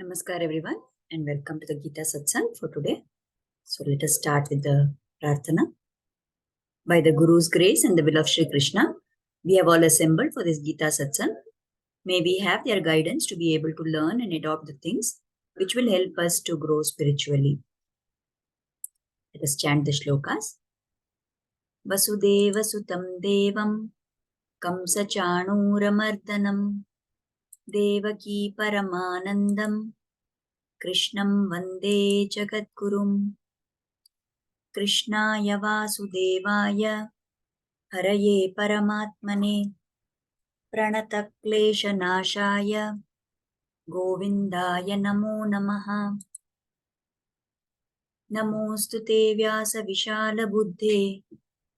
Namaskar everyone and welcome to the Geeta Satsang for today. So let us start with the Prarthana. By the Guru's grace and the will of Shri Krishna, we have all assembled for this Geeta Satsang. May we have their guidance to be able to learn and adopt the things which will help us to grow spiritually. Let us chant the Shlokas. Vasudeva Sutam Devam Kamsa Chanuramardanam Devaki Paramanandam Krishnam Vande Jagadgurum Krishnaya Vasudevaya Haraye Paramatmane Pranatakleshanashaya Govindaya Namo Namaha Namostute Vyasa Vishala Buddhe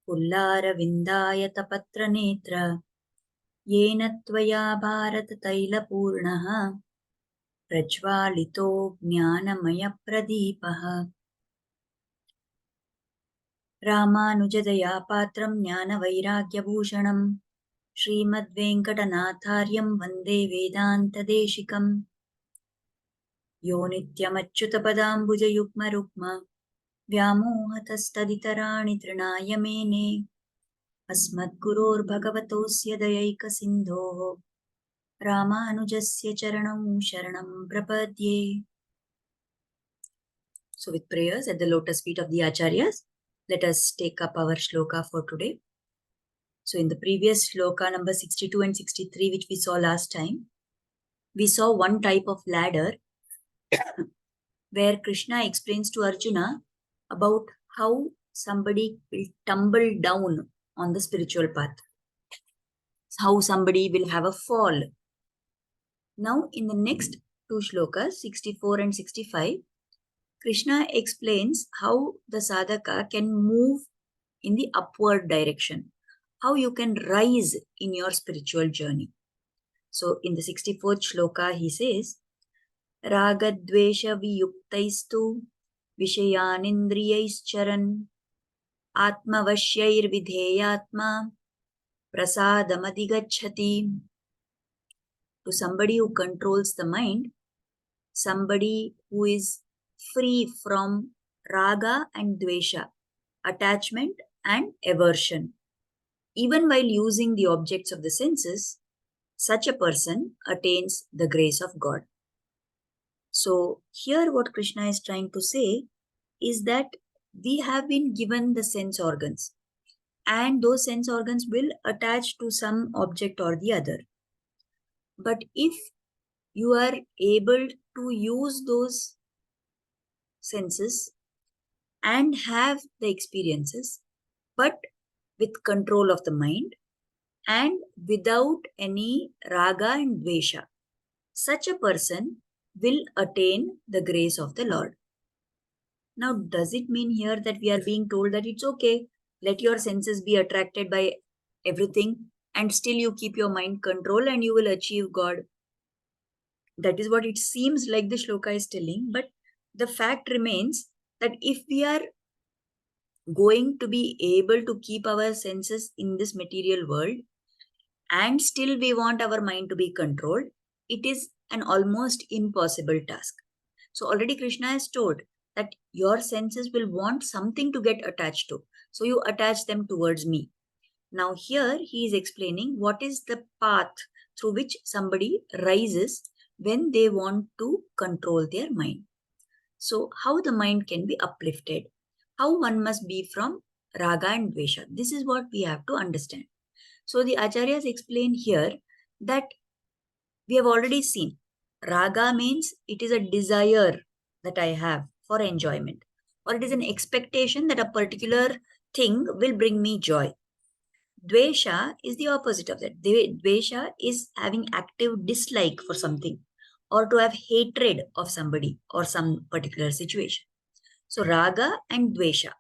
Pullara Vindaya Tapatra Netra Yena Tvaya Bharata Taila Purnaha Prajvalito Jnanamaya Pradipaha Ramanujadaya Patram Jnana Vairagyabhushanam Srimad-Venkatanathāryam Vande Vedanta-Deshikam Yo Nityamachyutapadambujayukma-rukma Vyamohatastaditarani Trinaya Mene Asmadguror Bhagavatosya Dayaika-sindhoho Ramanujasya Charanam Sharanam Prapadye. So with prayers at the lotus feet of the Acharyas, let us take up our shloka for today. So in the previous shloka number 62 and 63, which we saw last time, we saw one type of ladder where Krishna explains to Arjuna about how somebody will tumble down on the spiritual path, how somebody will have a fall. Now in the next two shlokas, 64 and 65, Krishna explains how the sadhaka can move in the upward direction, how you can rise in your spiritual journey. So in the 64th shloka, he says, Ragadvesha viyuktaistu vishayanindriyaischaran atmavashyair vidheyatma prasadamadigachati. To somebody who controls the mind, somebody who is free from raga and dvesha, attachment and aversion, even while using the objects of the senses, such a person attains the grace of God. So here what Krishna is trying to say is that we have been given the sense organs, and those sense organs will attach to some object or the other. But if you are able to use those senses and have the experiences, but with control of the mind and without any raga and dvesha, such a person will attain the grace of the Lord. Now, does it mean here that we are being told that it's okay, let your senses be attracted by everything and still you keep your mind control and you will achieve God? That is what it seems like the shloka is telling, but the fact remains that if we are going to be able to keep our senses in this material world and still we want our mind to be controlled, it is an almost impossible task. So already Krishna has told that your senses will want something to get attached to. So you attach them towards me. Now here he is explaining what is the path through which somebody rises when they want to control their mind. So how the mind can be uplifted, how one must be from raga and dvesha. This is what we have to understand. So the acharyas explain here that we have already seen raga means it is a desire that I have for enjoyment, or it is an expectation that a particular thing will bring me joy. Dvesha is the opposite of that. Dvesha is having active dislike for something or to have hatred of somebody or some particular situation. So raga and dvesha.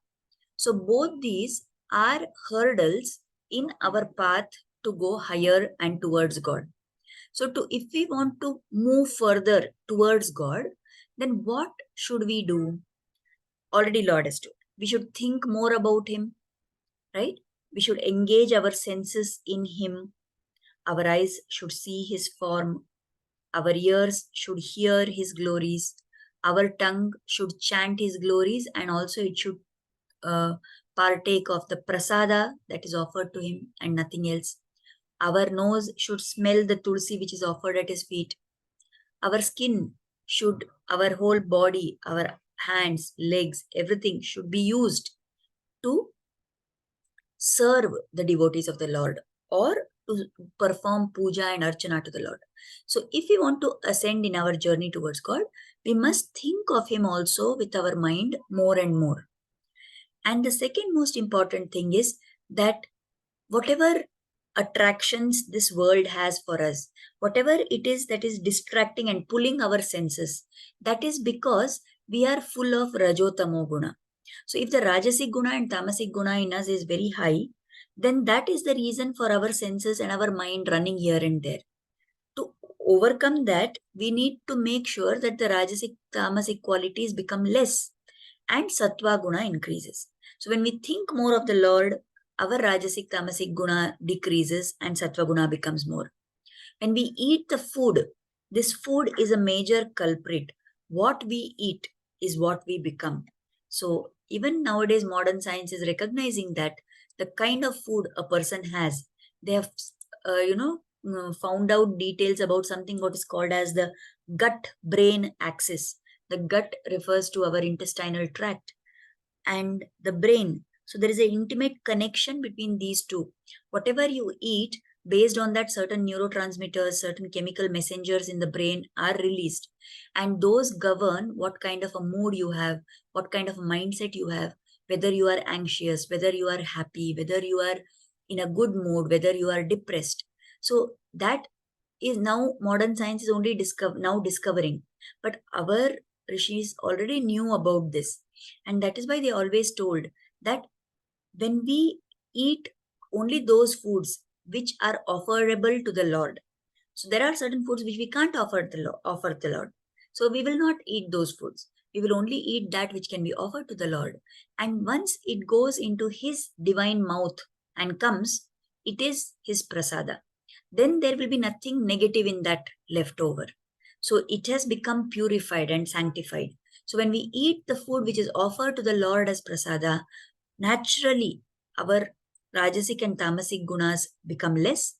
So both these are hurdles in our path to go higher and towards God. So if we want to move further towards God, then what should we do? Already Lord has told. We should think more about Him, right? We should engage our senses in Him. Our eyes should see His form. Our ears should hear his glories. Our tongue should chant his glories, and also it should uh, partake of the prasada that is offered to him and nothing else. Our nose should smell the tulsi which is offered at his feet. Our skin should, our whole body, our hands, legs, everything should be used to serve the devotees of the Lord or to perform puja and archana to the Lord. So, if we want to ascend in our journey towards God, we must think of Him also with our mind more and more. And the second most important thing is that whatever attractions this world has for us, whatever it is that is distracting and pulling our senses, that is because we are full of rajotamo guna. So if the rajasic guna and tamasic guna in us is very high, then that is the reason for our senses and our mind running here and there. To overcome that, we need to make sure that the rajasic tamasic qualities become less and sattva guna increases. So when we think more of the Lord, our rajasic tamasic guna decreases and sattva guna becomes more. When we eat the food, this food is a major culprit. What we eat is what we become. So even nowadays, modern science is recognizing that the kind of food a person has, they have, found out details about something what is called as the gut-brain axis. The gut refers to our intestinal tract and the brain. So there is an intimate connection between these two. Whatever you eat, based on that, certain neurotransmitters, certain chemical messengers in the brain are released. And those govern what kind of a mood you have, what kind of a mindset you have, whether you are anxious, whether you are happy, whether you are in a good mood, whether you are depressed. So that is now modern science is only now discovering. But our rishis already knew about this. And that is why they always told that when we eat only those foods which are offerable to the Lord. So there are certain foods which we can't offer the Lord. So we will not eat those foods. We will only eat that which can be offered to the Lord. And once it goes into His divine mouth and comes, it is His prasada. Then there will be nothing negative in that left over. So it has become purified and sanctified. So when we eat the food which is offered to the Lord as prasada, naturally our rajasic and tamasic gunas become less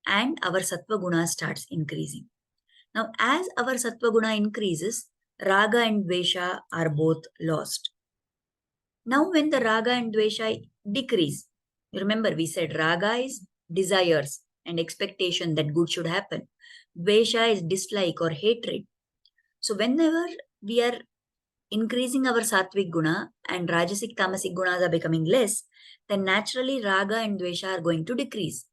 and our sattva guna starts increasing. Now, as our sattva guna increases, raga and dvesha are both lost. Now, when the raga and dvesha decrease, remember we said raga is desires and expectation that good should happen. Dvesha is dislike or hatred. So, whenever we are increasing our sattvic guna and rajasic tamasic gunas are becoming less, then naturally raga and dvesha are going to decrease.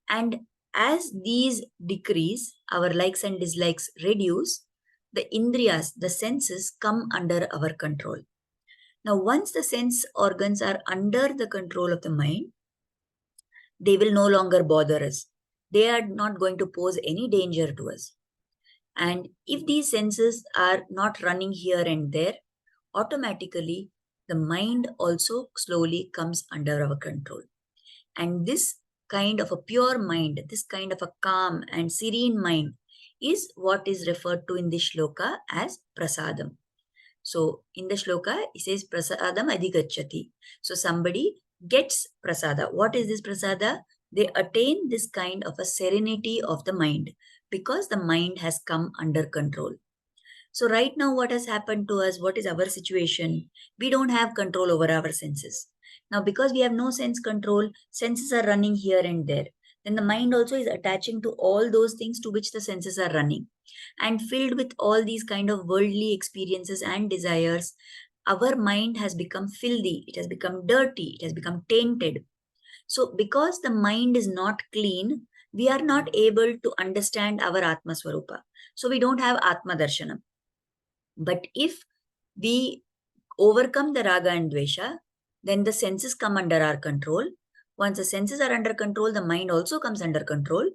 And as these decrease, our likes and dislikes reduce, the indriyas, the senses, come under our control. Now, once the sense organs are under the control of the mind, they will no longer bother us. They are not going to pose any danger to us. And if these senses are not running here and there, automatically the mind also slowly comes under our control. And this kind of a pure mind, this kind of a calm and serene mind is what is referred to in the shloka as prasadam. So in the shloka, it says prasadam adhigacchati. So somebody gets prasada. What is this prasada? They attain this kind of a serenity of the mind because the mind has come under control. So right now, what has happened to us? What is our situation? We don't have control over our senses. Now, because we have no sense control, senses are running here and there. Then the mind also is attaching to all those things to which the senses are running. And filled with all these kind of worldly experiences and desires, our mind has become filthy. It has become dirty. It has become tainted. So because the mind is not clean, we are not able to understand our Atma Swarupa. So we don't have Atma Darshanam. But if we overcome the raga and dvesha, then the senses come under our control. Once the senses are under control, the mind also comes under control.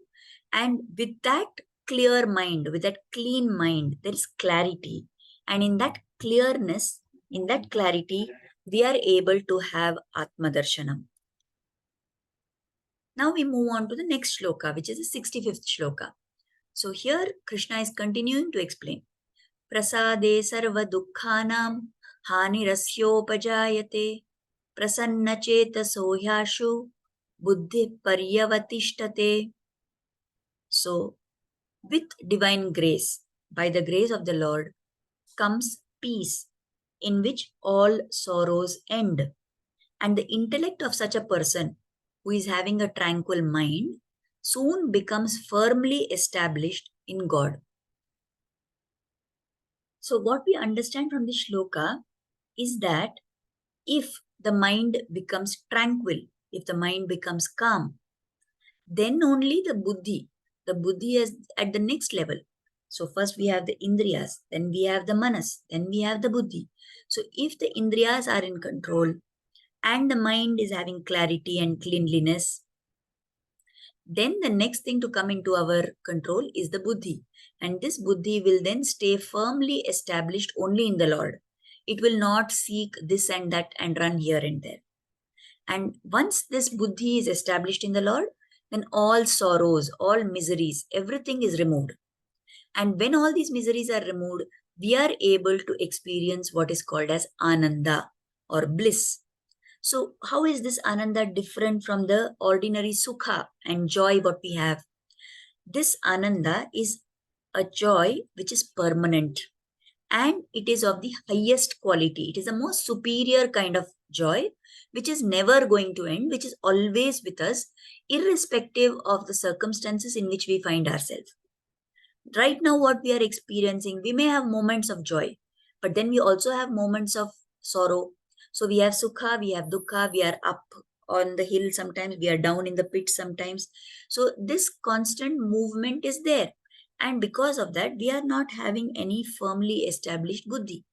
And with that clear mind, with that clean mind, there is clarity. And in that clearness, in that clarity, we are able to have Atma Darshanam. Now we move on to the next shloka, which is the 65th shloka. So here Krishna is continuing to explain. Prasade sarva dukkhanam hanirasyopajayate prasanna chetaso hyashu buddhi paryavatishtate. So with divine grace, by the grace of the Lord, comes peace in which all sorrows end. And the intellect of such a person who is having a tranquil mind soon becomes firmly established in God. So, what we understand from this shloka is that if the mind becomes tranquil, if the mind becomes calm, then only the buddhi is at the next level. So first we have the indriyas, then we have the manas, then we have the buddhi. So if the indriyas are in control and the mind is having clarity and cleanliness, then the next thing to come into our control is the buddhi. And this buddhi will then stay firmly established only in the Lord. It will not seek this and that and run here and there. And once this buddhi is established in the Lord, then all sorrows, all miseries, everything is removed. And when all these miseries are removed, we are able to experience what is called as ananda or bliss. So, how is this ananda different from the ordinary sukha and joy what we have? This ananda is a joy which is permanent and it is of the highest quality. It is the most superior kind of joy which is never going to end, which is always with us, irrespective of the circumstances in which we find ourselves. Right now, what we are experiencing, we may have moments of joy, but then we also have moments of sorrow. So we have sukha, we have dukkha, we are up on the hill sometimes, we are down in the pit sometimes. So this constant movement is there. And because of that, we are not having any firmly established buddhi.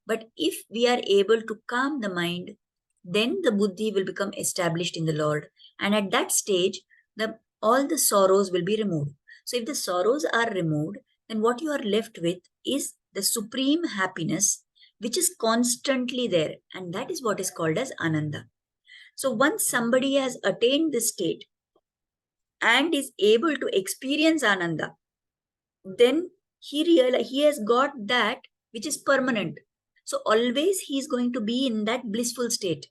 But if we are able to calm the mind, then the buddhi will become established in the Lord. And at that stage, all the sorrows will be removed. So if the sorrows are removed, then what you are left with is the supreme happiness, which is constantly there. And that is what is called as Ananda. So once somebody has attained this state and is able to experience Ananda, then he has got that which is permanent. So always he is going to be in that blissful state.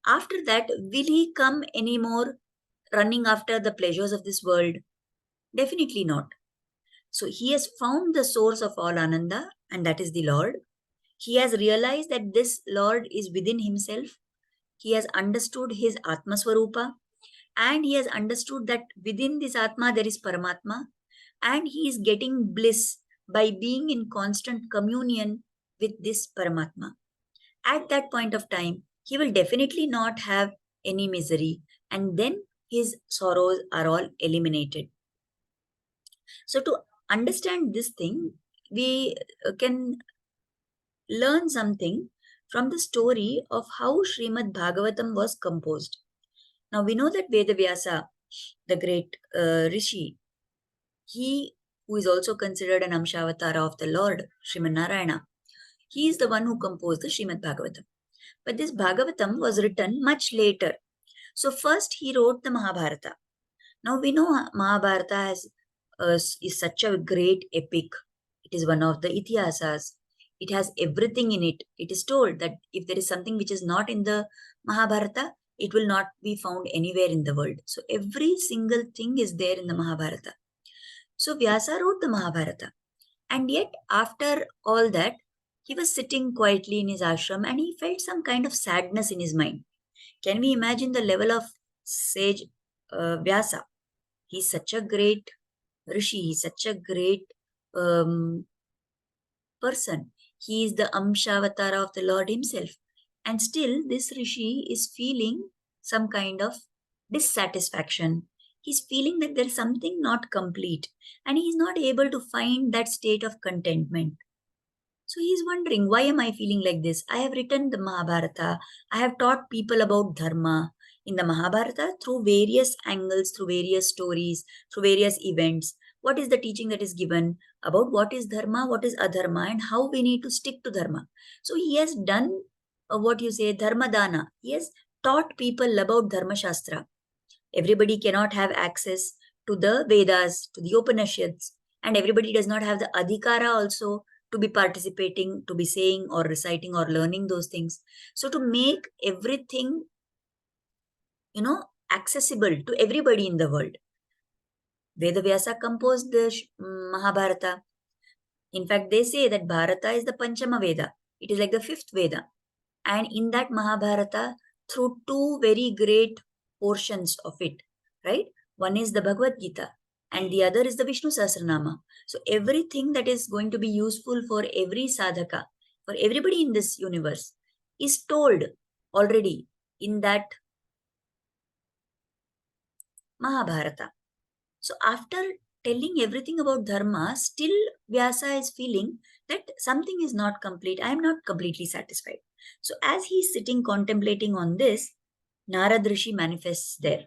After that, will he come anymore running after the pleasures of this world? Definitely not. So he has found the source of all Ananda, and that is the Lord. He has realized that this Lord is within himself. He has understood his Atma Swarupa, and he has understood that within this Atma there is Paramatma, and he is getting bliss by being in constant communion with this Paramatma. At that point of time, he will definitely not have any misery, and then his sorrows are all eliminated. So, to understand this thing, we can learn something from the story of how Srimad Bhagavatam was composed. Now, we know that Vedavyasa, the great Rishi, he who is also considered an Amshavatara of the Lord, Srimad Narayana, he is the one who composed the Srimad Bhagavatam. But this Bhagavatam was written much later. So first he wrote the Mahabharata. Now we know Mahabharata is such a great epic. It is one of the Itihasas. It has everything in it. It is told that if there is something which is not in the Mahabharata, it will not be found anywhere in the world. So every single thing is there in the Mahabharata. So Vyasa wrote the Mahabharata. And yet after all that, he was sitting quietly in his ashram and he felt some kind of sadness in his mind. Can we imagine the level of sage Vyasa? He's such a great rishi, he's such a great person. He is the Amshavatara of the Lord himself. And still, this rishi is feeling some kind of dissatisfaction. He's feeling that there is something not complete and he's not able to find that state of contentment. So he's wondering, why am I feeling like this? I have written the Mahabharata. I have taught people about Dharma in the Mahabharata through various angles, through various stories, through various events. What is the teaching that is given about what is Dharma, what is Adharma, and how we need to stick to Dharma? So he has done what you say, Dharma Dana. He has taught people about Dharma Shastra. Everybody cannot have access to the Vedas, to the Upanishads, and everybody does not have the adhikara also to be participating, to be saying or reciting or learning those things. So to make everything, accessible to everybody in the world, Vedavyasa composed the Mahabharata. In fact, they say that Bharata is the Panchama Veda. It is like the fifth Veda. And in that Mahabharata, through two very great portions of it, right? One is the Bhagavad Gita and the other is the Vishnu Sahasranama. So everything that is going to be useful for every sadhaka, for everybody in this universe, is told already in that Mahabharata. So after telling everything about dharma, still Vyasa is feeling that something is not complete. I am not completely satisfied. So as he is sitting contemplating on this, Narad Rishi manifests there.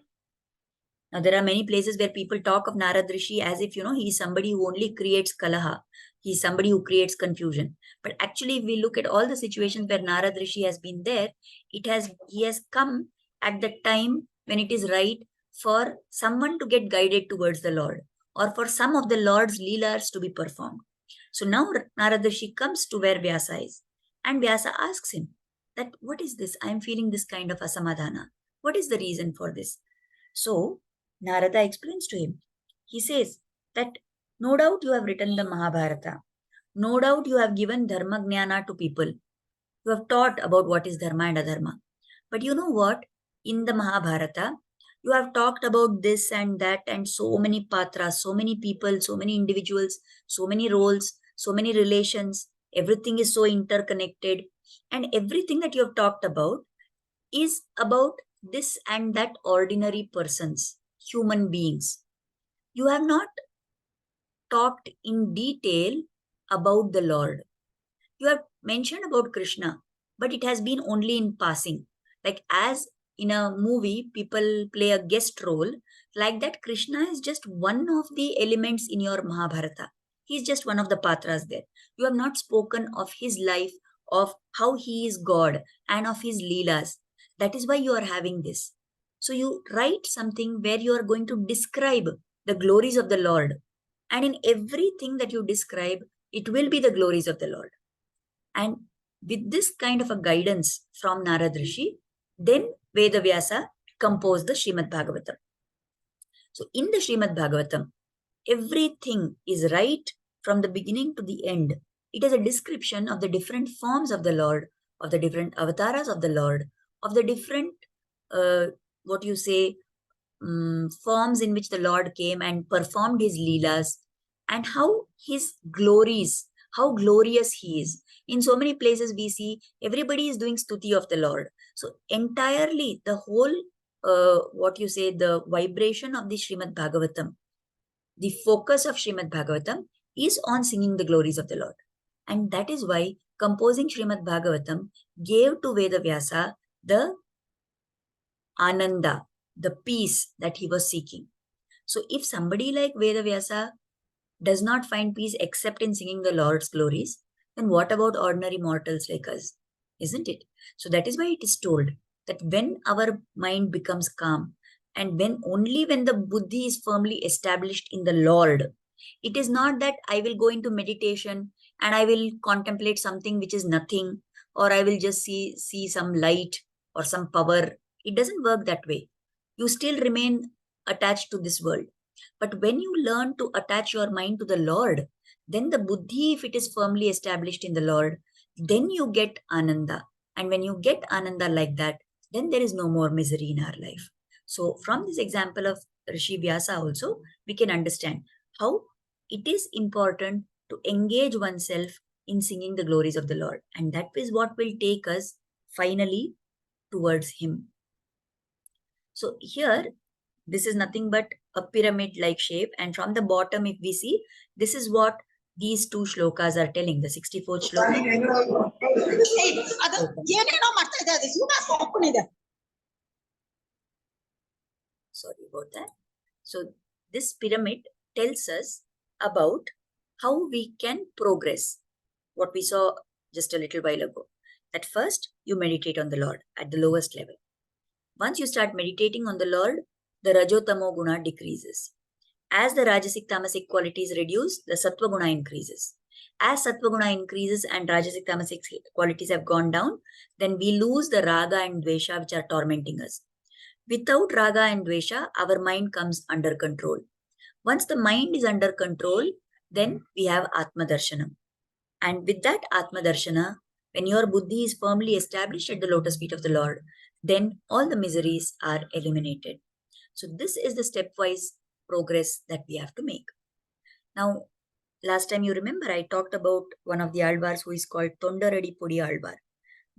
Now there are many places where people talk of Narad Rishi as if, he is somebody who only creates kalaha. He is somebody who creates confusion. But actually, if we look at all the situations where Narad Rishi has been there, he has come at the time when it is right for someone to get guided towards the Lord, or for some of the Lord's leelas to be performed. So now Narad Rishi comes to where Vyasa is, and Vyasa asks him that, what is this? I am feeling this kind of asamadhana. What is the reason for this? So Narada explains to him. He says that no doubt you have written the Mahabharata. No doubt you have given dharma jnana to people. You have taught about what is dharma and adharma. But you know what? In the Mahabharata, you have talked about this and that and so many patras, so many people, so many individuals, so many roles, so many relations. Everything is so interconnected. And everything that you have talked about is about this and that ordinary persons, human beings. You have not talked in detail about the Lord. You have mentioned about Krishna, but it has been only in passing. Like as in a movie, people play a guest role, like that Krishna is just one of the elements in your Mahabharata. He's just one of the patras there. You have not spoken of his life, of how he is God, and of his leelas. That is why you are having this. So you write something where you are going to describe the glories of the Lord. And in everything that you describe, it will be the glories of the Lord. And with this kind of a guidance from Narad Rishi, then Vedavyasa composed the Srimad Bhagavatam. So in the Srimad Bhagavatam, everything is right from the beginning to the end. It is a description of the different forms of the Lord, of the different avatars of the Lord, of the different, forms in which the Lord came and performed his leelas, and how his glories, how glorious he is. In so many places we see everybody is doing stuti of the Lord. So entirely the whole, the vibration of the Srimad Bhagavatam, the focus of Srimad Bhagavatam is on singing the glories of the Lord. And that is why composing Srimad Bhagavatam gave to Vedavyasa the ananda, the peace that he was seeking. So if somebody like Vedavyasa does not find peace except in singing the Lord's glories, then what about ordinary mortals like us? Isn't it? So that is why it is told that when our mind becomes calm, and only when the buddhi is firmly established in the Lord, it is not that I will go into meditation and I will contemplate something which is nothing, or I will just see some light or some power. It doesn't work that way. You still remain attached to this world. But when you learn to attach your mind to the Lord, then the buddhi, if it is firmly established in the Lord, then you get ananda. And when you get ananda like that, then there is no more misery in our life. So from this example of Rishi Vyasa also, we can understand how it is important to engage oneself in singing the glories of the Lord. And that is what will take us finally towards him. So here, this is nothing but a pyramid-like shape. And from the bottom, if we see, this is what these two shlokas are telling, the 64th shloka. Sorry about that. So this pyramid tells us about how we can progress. What we saw just a little while ago. That first, you meditate on the Lord at the lowest level. Once you start meditating on the Lord, the Rajotamo Guna decreases. As the Rajasic Tamasic qualities reduce, the Sattva Guna increases. As Sattva Guna increases and Rajasic Tamasic qualities have gone down, then we lose the Raga and Dvesha which are tormenting us. Without Raga and Dvesha, our mind comes under control. Once the mind is under control, then we have Atma Darshanam. And with that Atma Darshana, when your buddhi is firmly established at the lotus feet of the Lord, then all the miseries are eliminated. So this is the stepwise progress that we have to make. Now, last time you remember I talked about one of the Alvars who is called Tondaradi Pudi Alvar,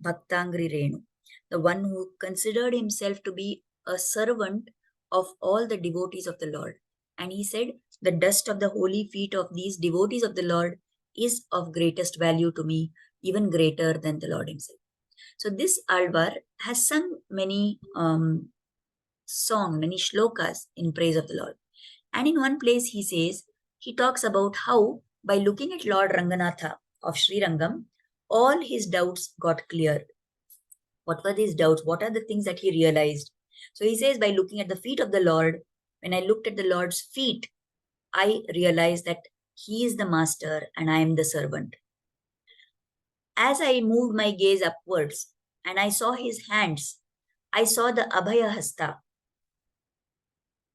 Bhaktangri Renu, the one who considered himself to be a servant of all the devotees of the Lord. And he said, the dust of the holy feet of these devotees of the Lord is of greatest value to me, even greater than the Lord himself. So this Alvar has sung many many shlokas in praise of the Lord. And in one place he talks about how by looking at Lord Ranganatha of Sri Rangam, all his doubts got cleared. What were these doubts? What are the things that he realized? So he says, by looking at the feet of the Lord, when I looked at the Lord's feet, I realized that he is the master and I am the servant. As I moved my gaze upwards and I saw his hands, I saw the Abhaya Hasta,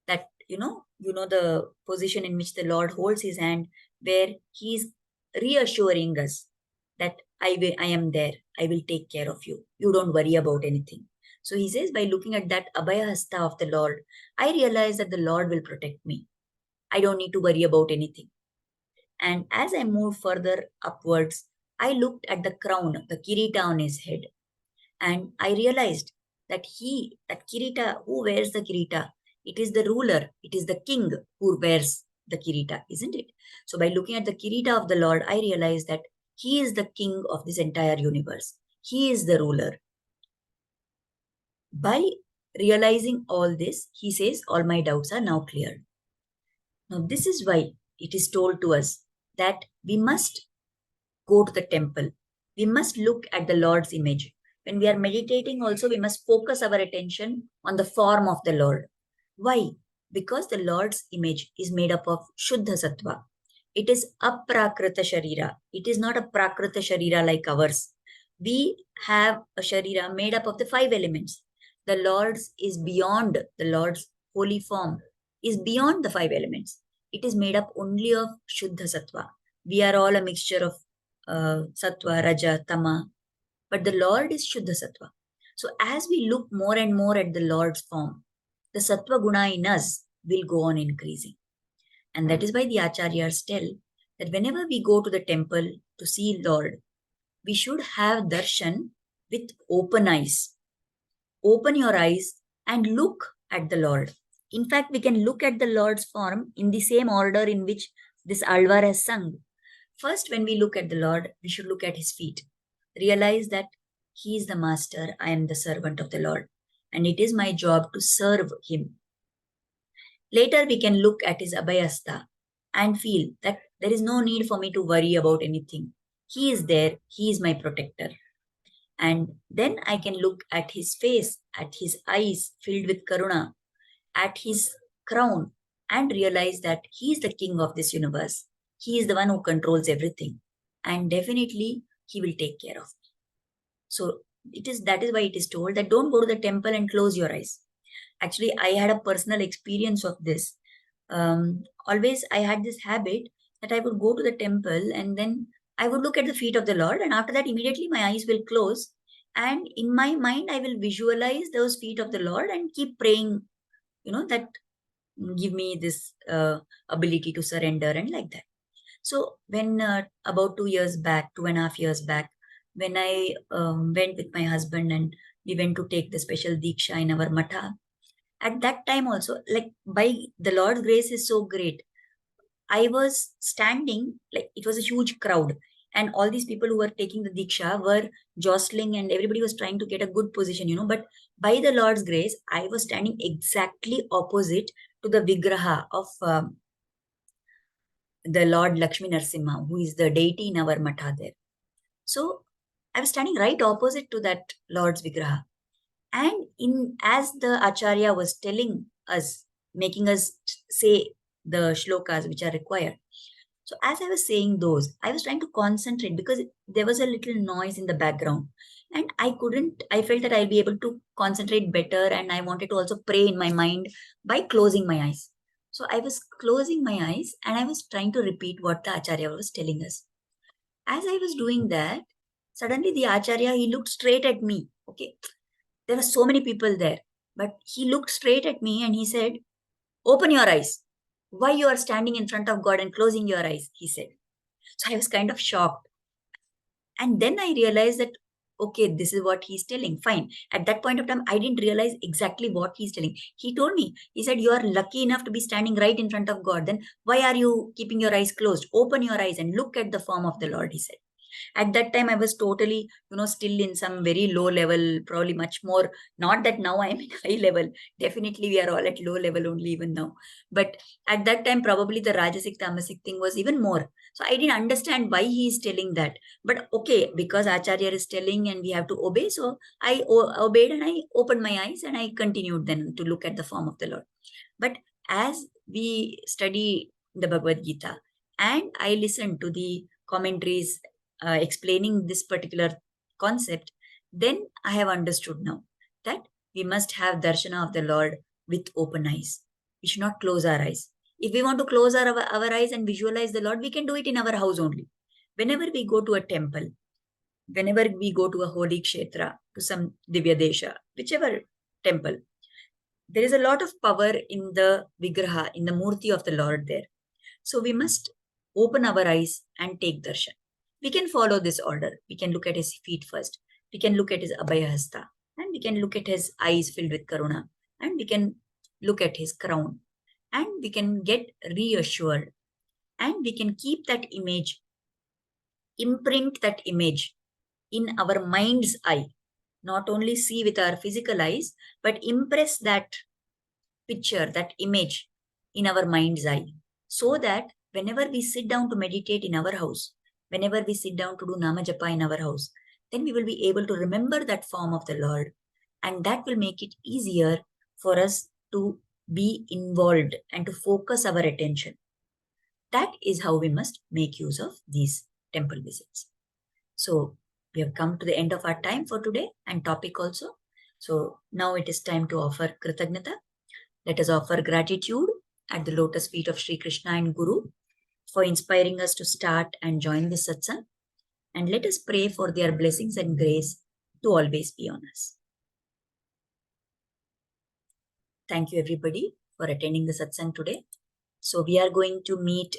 that you know the position in which the Lord holds his hand, where he is reassuring us that I am there, I will take care of you, you don't worry about anything. So he says, by looking at that Abhaya Hasta of the Lord, I realize that the Lord will protect me. I don't need to worry about anything. And as I moved further upwards, I looked at the crown, the kirita on his head, and I realized that that kirita, who wears the kirita, it is the ruler, it is the king who wears the kirita, isn't it? So by looking at the kirita of the Lord, I realized that he is the king of this entire universe. He is the ruler. By realizing all this, he says, all my doubts are now cleared. Now, this is why it is told to us that we must go to the temple. We must look at the Lord's image. When we are meditating also, we must focus our attention on the form of the Lord. Why? Because the Lord's image is made up of Shuddha Sattva. It is aprakrita sharira. It is not a prakrita sharira like ours. We have a sharira made up of the 5 elements. The Lord's is beyond, the Lord's holy form is beyond the 5 elements. It is made up only of Shuddha Sattva. We are all a mixture of Sattva, Raja, Tama, but the Lord is Shuddha Sattva. So as we look more and more at the Lord's form, the Sattva Guna in us will go on increasing. And that is why the Acharyas tell that whenever we go to the temple to see Lord, we should have darshan with open eyes. Open your eyes and look at the Lord. In fact, we can look at the Lord's form in the same order in which this Alvar has sung. First, when we look at the Lord, we should look at his feet. Realize that he is the master, I am the servant of the Lord, and it is my job to serve him. Later, we can look at his Abhayasta and feel that there is no need for me to worry about anything. He is there, he is my protector. And then I can look at his face, at his eyes filled with karuna, at his crown, and realize that he is the king of this universe. He is the one who controls everything. And definitely, he will take care of me. So that is why it is told that don't go to the temple and close your eyes. Actually, I had a personal experience of this. Always I had this habit that I would go to the temple and then I would look at the feet of the Lord, and after that immediately my eyes will close, and in my mind I will visualize those feet of the Lord and keep praying, that give me this ability to surrender and like that. So when about 2.5 years back, when I went with my husband and we went to take the special Diksha in our Matha, at that time also, like by the Lord's grace is so great, I was standing, like it was a huge crowd, and all these people who were taking the Diksha were jostling and everybody was trying to get a good position, but by the Lord's grace, I was standing exactly opposite to the Vigraha of the Lord Lakshmi Narsimha, who is the deity in our Matha there. So I was standing right opposite to that Lord's Vigraha. And as the Acharya was telling us, making us say the shlokas which are required. So as I was saying those, I was trying to concentrate because there was a little noise in the background. And I felt that I'll be able to concentrate better, and I wanted to also pray in my mind by closing my eyes. So I was closing my eyes and I was trying to repeat what the Acharya was telling us. As I was doing that, suddenly the Acharya, he looked straight at me. Okay. There were so many people there, but he looked straight at me and he said, "Open your eyes. Why you are standing in front of God and closing your eyes?" he said. So I was kind of shocked. And then I realized that, okay, this is what he's telling. Fine. At that point of time, I didn't realize exactly what he's telling. He told me, he said, "You are lucky enough to be standing right in front of God. Then why are you keeping your eyes closed? Open your eyes and look at the form of the Lord," he said. At that time, I was totally, still in some very low level, probably much more. Not that now I am in high level. Definitely, we are all at low level only even now. But at that time, probably the Rajasic Tamasic thing was even more. So I didn't understand why he is telling that. But okay, because Acharya is telling and we have to obey. So I obeyed and I opened my eyes and I continued then to look at the form of the Lord. But as we study the Bhagavad Gita and I listen to the commentaries explaining this particular concept, then I have understood now that we must have darshana of the Lord with open eyes. We should not close our eyes. If we want to close our eyes and visualize the Lord, we can do it in our house only. Whenever we go to a temple, whenever we go to a holy kshetra, to some Divya Desha, whichever temple, there is a lot of power in the Vigraha, in the Murti of the Lord there. So we must open our eyes and take darshan. We can follow this order. We can look at his feet first. We can look at his abhayahasta. And we can look at his eyes filled with karuna. And we can look at his crown. And we can get reassured. And we can keep that image, imprint that image in our mind's eye. Not only see with our physical eyes, but impress that picture, that image in our mind's eye. So that whenever we sit down to meditate in our house, whenever we sit down to do Nama Japa in our house, then we will be able to remember that form of the Lord. And that will make it easier for us to be involved and to focus our attention. That is how we must make use of these temple visits. So we have come to the end of our time for today and topic also. So now it is time to offer Kritagnata. Let us offer gratitude at the lotus feet of Sri Krishna and Guru for inspiring us to start and join this satsang. And let us pray for their blessings and grace to always be on us. Thank you everybody for attending the satsang today. So we are going to meet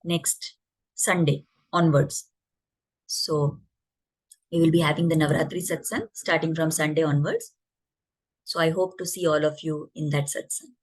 next Sunday onwards. So we will be having the Navratri satsang starting from Sunday onwards. So I hope to see all of you in that satsang.